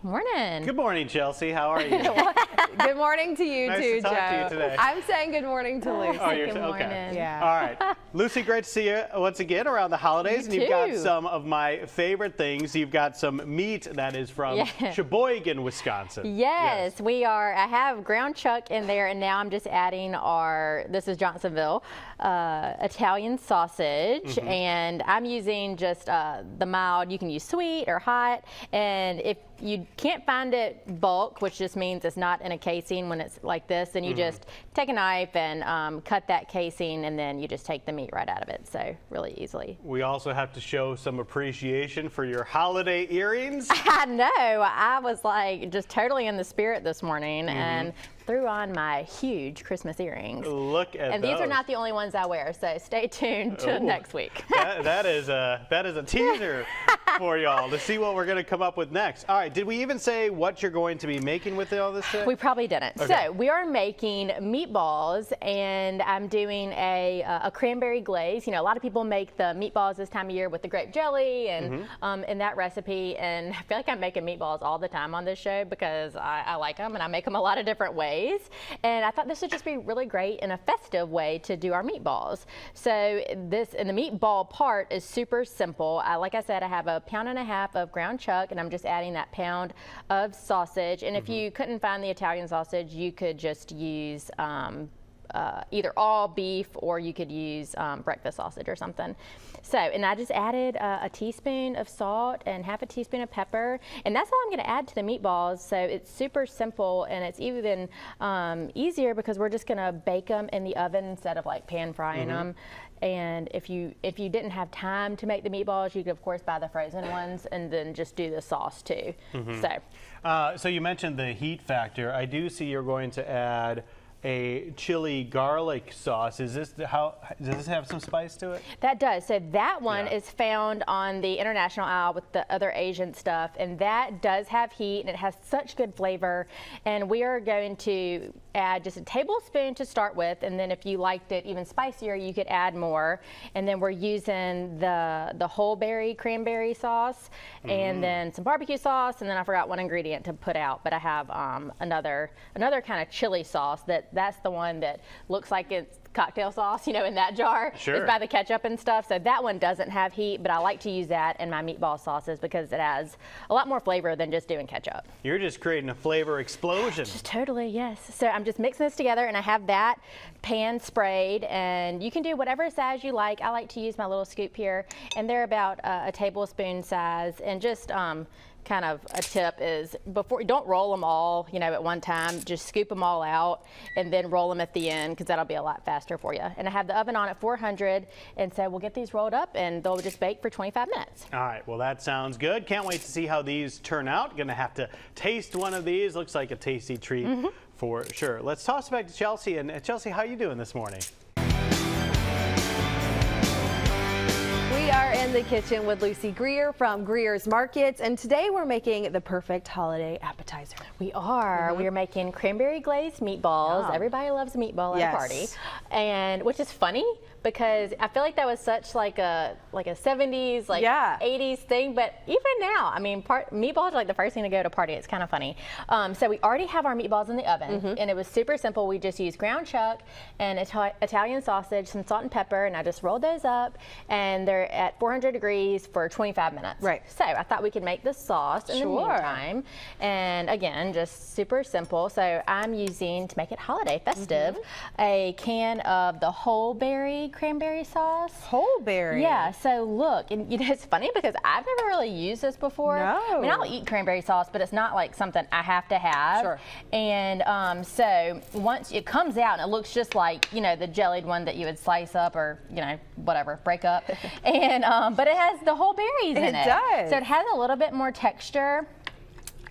Morning. Good morning, Chelsea. How are you? Good morning to you Nice too, to talk Joe. to you today. I'm saying good morning to Lucy. Oh, you're Good okay. morning. Yeah. All right. Lucy, great to see you once again around the holidays. You and you've got too. some of my favorite things. You've got some meat that is from Yeah. Sheboygan, Wisconsin. Yes, we are. I have ground chuck in there, and now I'm just adding this is Johnsonville, Italian sausage, and I'm using just the mild. You can use sweet or hot, and if you can't find it bulk, which just means it's not in a casing when it's like this, then you just take a knife and cut that casing, and then you just take the meat right out of it, so really easily. We also have to show some appreciation for your holiday earrings. I know. I was like just totally in the spirit this morning and threw on my huge Christmas earrings. Look at And those. these are not the only ones I wear, so stay tuned to Ooh. next week. that is a teaser for y'all to see what we're going to come up with next. All right, did we even say what you're going to be making with all this today? We probably didn't. Okay. So we are making meatballs, and I'm doing a cranberry glaze. You know, a lot of people make the meatballs this time of year with the grape jelly and in that recipe. And I feel like I'm making meatballs all the time on this show because I like them and I make them a lot of different ways. And I thought this would just be really great in a festive way to do our meatballs. So this, and the meatball part is super simple. Like I said, I have a 1.5 pounds of ground chuck, and I'm just adding that pound of sausage. And if you couldn't find the Italian sausage, you could just use either all beef, or you could use breakfast sausage or something. So, and I just added a teaspoon of salt and half a teaspoon of pepper, and that's all I'm going to add to the meatballs. So it's super simple, and it's even easier because we're just going to bake them in the oven instead of like pan frying them. And if you didn't have time to make the meatballs, you could of course buy the frozen ones and then just do the sauce too. So you mentioned the heat factor. I do see you're going to add a chili garlic sauce. Does this have some spice to it? That does. So that one Yeah. is found on the international aisle with the other Asian stuff, and that does have heat and it has such good flavor. And we are going to add just a tablespoon to start with, and then if you liked it even spicier, you could add more. And then we're using the whole berry cranberry sauce, and then some barbecue sauce, and then I forgot one ingredient to put out, but I have another kind of chili sauce that's the one that looks like it's cocktail sauce, you know, in that jar. Sure. It's by the ketchup and stuff. So that one doesn't have heat, but I like to use that in my meatball sauces because it has a lot more flavor than just doing ketchup. You're just creating a flavor explosion. Just totally, yes. So I'm just mixing this together, and I have that pan sprayed, and you can do whatever size you like. I like to use my little scoop here, and they're about a tablespoon size. And just kind of a tip is, before, don't roll them all, you know, at one time. Just scoop them all out and then roll them at the end, because that'll be a lot faster for you. And I have the oven on at 400, and so we'll get these rolled up and they'll just bake for 25 minutes. All right, well that sounds good. Can't wait to see how these turn out. Gonna have to taste one of these. Looks like a tasty treat for sure. Let's toss it back to Chelsea. And Chelsea, how are you doing this morning? We are in the kitchen with Lucy Greer from Greer's Markets, and today we're making the perfect holiday appetizer. We are. We are making cranberry glazed meatballs. Yum. Everybody loves a meatball at Yes. a party, and which is funny because I feel like that was such like a 70s, like 80s thing. But even now, I mean, meatballs are like the first thing to go to a party. It's kind of funny. So we already have our meatballs in the oven, and it was super simple. We just used ground chuck and Italian sausage, some salt and pepper, and I just rolled those up, and they're at 400 degrees for 25 minutes. Right. So I thought we could make the sauce in the meantime. And again, just super simple. So I'm using, to make it holiday festive, a can of the whole berry cranberry sauce. Whole berry. Yeah, so look, and you know, it's funny because I've never really used this before. No. I mean, I'll eat cranberry sauce, but it's not like something I have to have. Sure. And so once it comes out, and it looks just like, you know, the jellied one that you would slice up or, you know, whatever, break up. And but it has the whole berries in it. It does. So it has a little bit more texture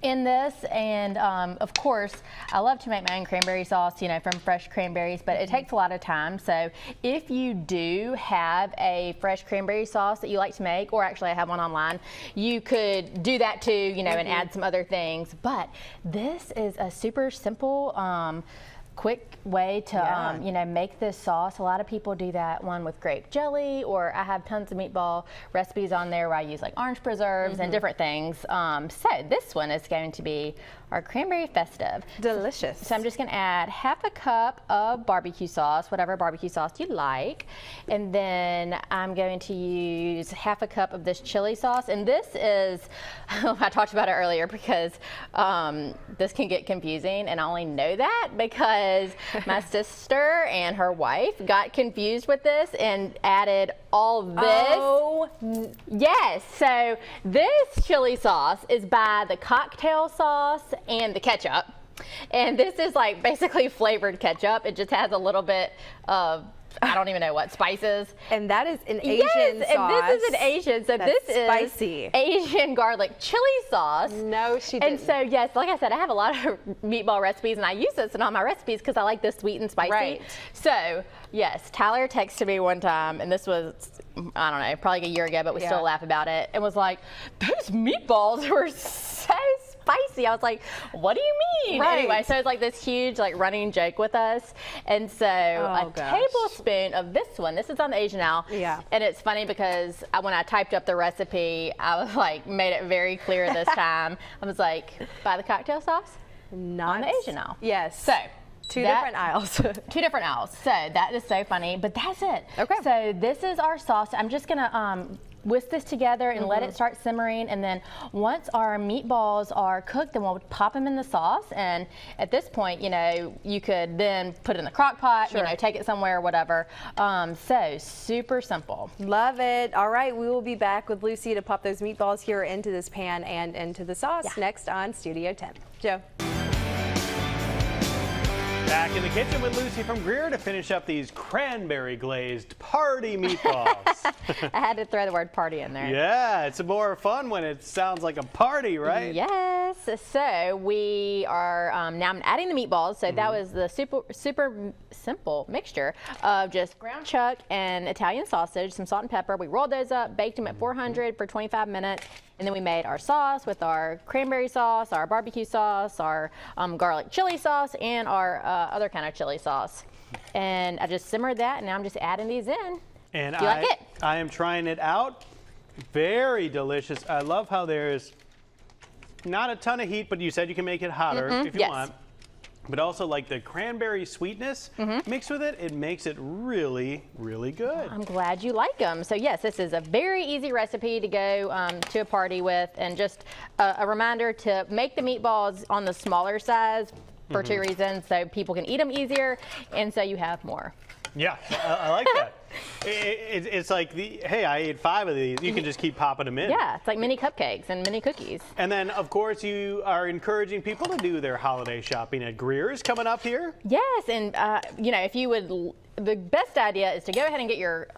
in this, and of course I love to make my own cranberry sauce, you know, from fresh cranberries, but it takes a lot of time. So if you do have a fresh cranberry sauce that you like to make, or actually I have one online, you could do that too, you know, and add some other things. But this is a super simple quick way to you know, make this sauce. A lot of people do that one with grape jelly, or I have tons of meatball recipes on there where I use like orange preserves and different things. So this one is going to be our cranberry festive. Delicious. So I'm just going to add half a cup of barbecue sauce, whatever barbecue sauce you like, and then I'm going to use half a cup of this chili sauce. And this is, I talked about it earlier because this can get confusing, and I only know that because my sister and her wife got confused with this and added all this. Oh, yes. So this chili sauce is by the cocktail sauce and the ketchup. And this is like basically flavored ketchup. It just has a little bit of, I don't even know what, spices. and that is an Asian sauce. And this is an Asian. So That's this spicy. is Asian garlic chili sauce. No, she didn't. And so, yes, like I said, I have a lot of meatball recipes, and I use this in all my recipes because I like this sweet and spicy. Right. So, yes, Tyler texted me one time, and this was, I don't know, probably a year ago, but we still laugh about it, and was like, those meatballs were so spicy. I was like, what do you mean? Right. Anyway, so it's like this huge like running joke with us. And so a tablespoon of this one, this is on the Asian now. Yeah. And it's funny because when I typed up the recipe, I was like, made it very clear this time. I was like, buy the cocktail sauce on the Asian now. Yes. So Two different aisles. Two different aisles. So that is so funny, but that's it. Okay. So this is our sauce. I'm just gonna whisk this together and let it start simmering, and then once our meatballs are cooked, then we'll pop them in the sauce. And at this point, you know, you could then put it in the crock pot, you know, take it somewhere or whatever. So super simple. Love it. All right, we will be back with Lucy to pop those meatballs here into this pan and into the sauce next on Studio 10. Joe. Back in the kitchen with Lucy from Greer to finish up these cranberry glazed party meatballs. I had to throw the word party in there. Yeah, it's more fun when it sounds like a party, right? Yes. So we are now I'm adding the meatballs. So that was the super simple mixture of just ground chuck and Italian sausage, some salt and pepper. We rolled those up, baked them at 400 for 25 minutes. And then we made our sauce with our cranberry sauce, our barbecue sauce, our garlic chili sauce, and our other kind of chili sauce. And I just simmered that, and now I'm just adding these in. And Do you like it? I am trying it out. Very delicious. I love how there's not a ton of heat, but you said you can make it hotter if you want. But also like the cranberry sweetness mixed with it, it makes it really, really good. I'm glad you like them. So yes, this is a very easy recipe to go to a party with, and just a reminder to make the meatballs on the smaller size for two reasons. So people can eat them easier, and so you have more. Yeah, I like that. It's like, hey, I ate 5 of these. You can just keep popping them in. Yeah, it's like mini cupcakes and mini cookies. And then, of course, you are encouraging people to do their holiday shopping at Greer's coming up here. Yes, and you know, if you would, the best idea is to go ahead and get your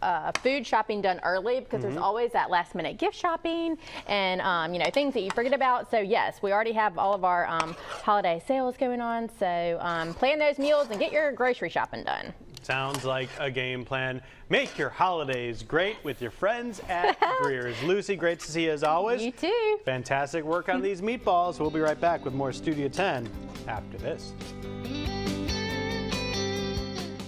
food shopping done early, because there's always that last minute gift shopping and you know, things that you forget about. So yes, we already have all of our holiday sales going on. So plan those meals and get your grocery shopping done. Sounds like a game plan. Make your holidays great with your friends at Greer's. Lucy, great to see you as always. You too. Fantastic work on these meatballs. We'll be right back with more Studio 10 after this.